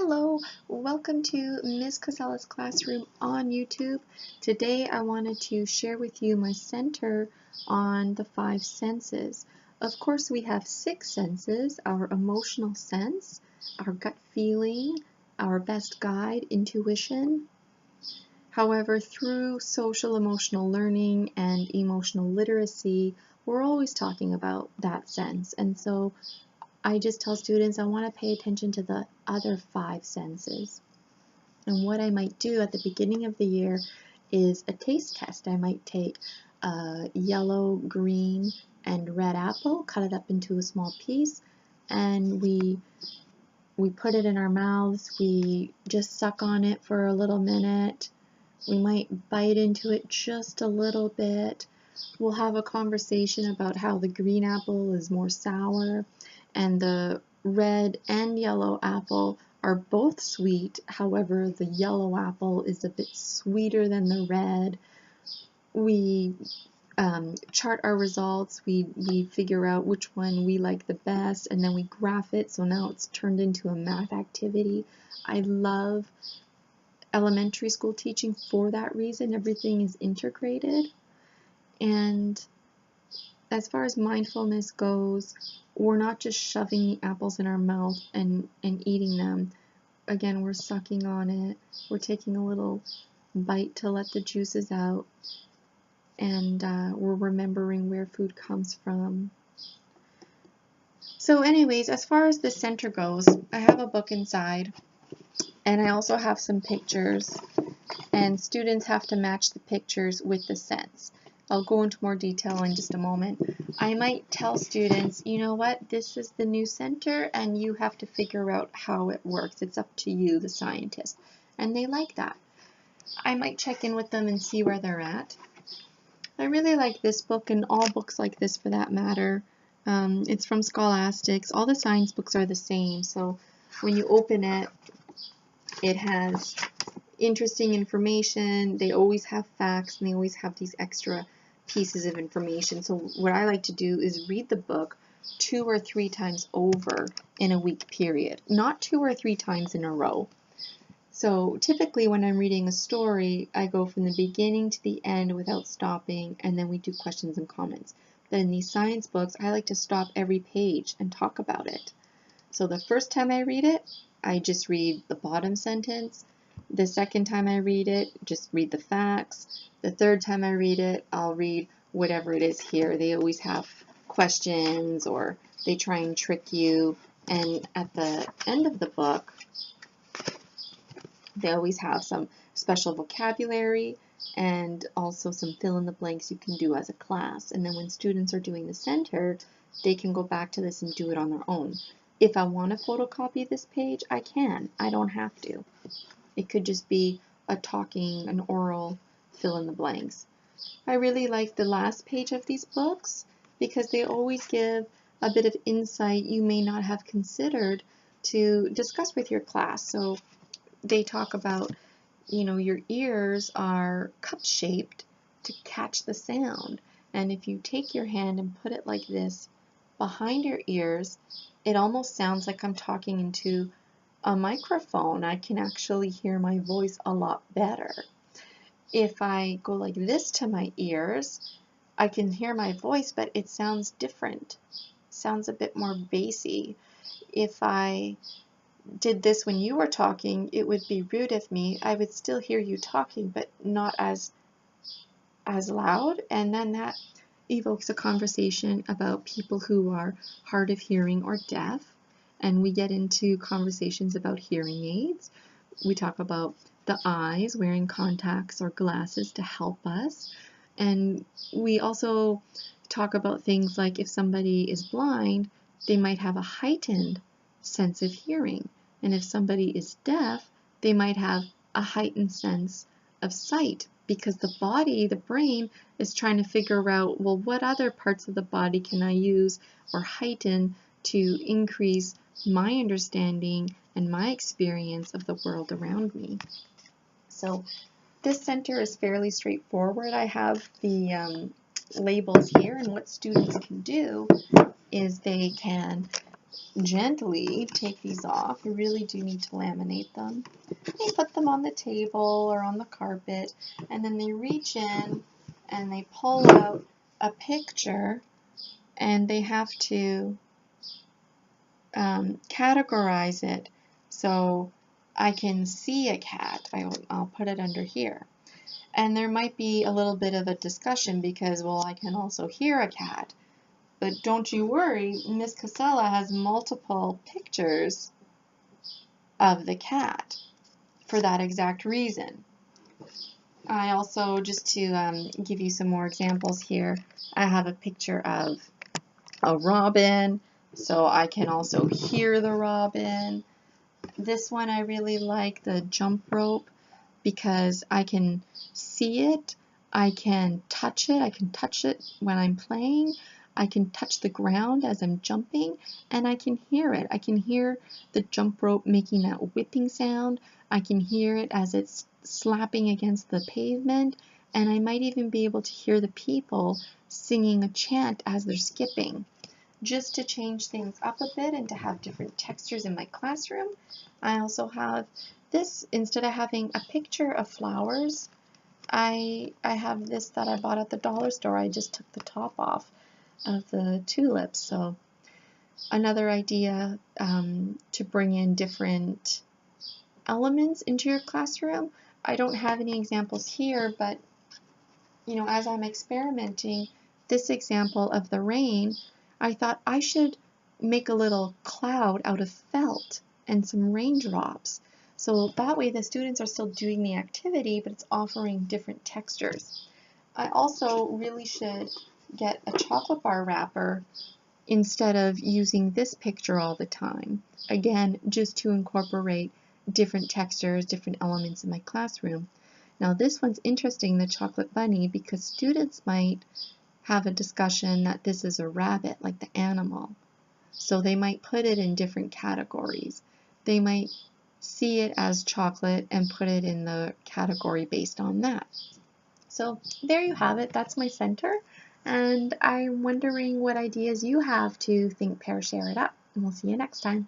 Hello, welcome to Ms. Casella's classroom on YouTube. Today I wanted to share with you my center on the 5 senses. Of course we have 6 senses: our emotional sense, our gut feeling, our best guide, intuition. However, through social emotional learning and emotional literacy, we're always talking about that sense. And so I just tell students I want to pay attention to the other 5 senses. And what I might do at the beginning of the year is a taste test. I might take a yellow, green, and red apple, cut it up into a small piece, and we put it in our mouths. We just suck on it for a little minute. We might bite into it just a little bit. We'll have a conversation about how the green apple is more sour and the red and yellow apple are both sweet. However, the yellow apple is a bit sweeter than the red. We chart our results. We figure out which one we like the best, and then we graph it, so now it's turned into a math activity. I love elementary school teaching for that reason. Everything is integrated. And as far as mindfulness goes, we're not just shoving the apples in our mouth and eating them. Again, we're sucking on it. We're taking a little bite to let the juices out. And we're remembering where food comes from. So anyways, as far as the center goes, I have a book inside. And I also have some pictures. And students have to match the pictures with the sense. I'll go into more detail in just a moment. I might tell students, you know what, this is the new center and you have to figure out how it works. It's up to you, the scientist. And they like that. I might check in with them and see where they're at. I really like this book and all books like this for that matter. It's from Scholastics. All the science books are the same. So when you open it, it has interesting information. They always have facts and they always have these extra pieces of information. So what I like to do is read the book 2 or 3 times over in a week period, not 2 or 3 times in a row. So typically when I'm reading a story, I go from the beginning to the end without stopping, and then we do questions and comments. But in these science books, I like to stop every page and talk about it. So the first time I read it, I just read the bottom sentence. The second time I read it, just read the facts. The third time I read it, I'll read whatever it is here. They always have questions or they try and trick you. And at the end of the book, they always have some special vocabulary and also some fill in the blanks you can do as a class. And then when students are doing the center, they can go back to this and do it on their own. If I want to photocopy this page, I can. I don't have to. It could just be an oral fill in the blanks. I really like the last page of these books because they always give a bit of insight you may not have considered to discuss with your class. So they talk about, your ears are cup-shaped to catch the sound. And if you take your hand and put it like this behind your ears, it almost sounds like I'm talking into a microphone. I can actually hear my voice a lot better. If I go like this to my ears, I can hear my voice, but it sounds different. It sounds a bit more bassy. If I did this when you were talking, it would be rude of me. I would still hear you talking, but not as loud. And then that evokes a conversation about people who are hard of hearing or deaf. And we get into conversations about hearing aids. We talk about the eyes, wearing contacts or glasses to help us. And we also talk about things like if somebody is blind, they might have a heightened sense of hearing. And if somebody is deaf, they might have a heightened sense of sight because the body, the brain, is trying to figure out, well, what other parts of the body can I use or heighten to increase my understanding and my experience of the world around me. So this center is fairly straightforward. I have the labels here, and what students can do is they can gently take these off. You really do need to laminate them. They put them on the table or on the carpet, and then they reach in and they pull out a picture, and they have to categorize it so I can see a cat. I'll put it under here. And there might be a little bit of a discussion because, well, I can also hear a cat. But don't you worry, Miss Casella has multiple pictures of the cat for that exact reason. I also, just to give you some more examples here, I have a picture of a robin, so I can also hear the robin. This one I really like, the jump rope, because I can see it, I can touch it when I'm playing, I can touch the ground as I'm jumping, and I can hear it. I can hear the jump rope making that whipping sound, I can hear it as it's slapping against the pavement, and I might even be able to hear the people singing a chant as they're skipping. Just to change things up a bit and to have different textures in my classroom, I also have this. Instead of having a picture of flowers, I have this that I bought at the dollar store. I just took the top off of the tulips. So another idea to bring in different elements into your classroom. I don't have any examples here, but as I'm experimenting, this example of the rain, I thought I should make a little cloud out of felt and some raindrops. So that way the students are still doing the activity, but it's offering different textures. I also really should get a chocolate bar wrapper instead of using this picture all the time. Again, just to incorporate different textures, different elements in my classroom. Now this one's interesting, the chocolate bunny, because students might have a discussion that this is a rabbit, like the animal. So they might put it in different categories. They might see it as chocolate and put it in the category based on that. So there you have it. That's my center. And I'm wondering what ideas you have to think, pair, share it up. And we'll see you next time.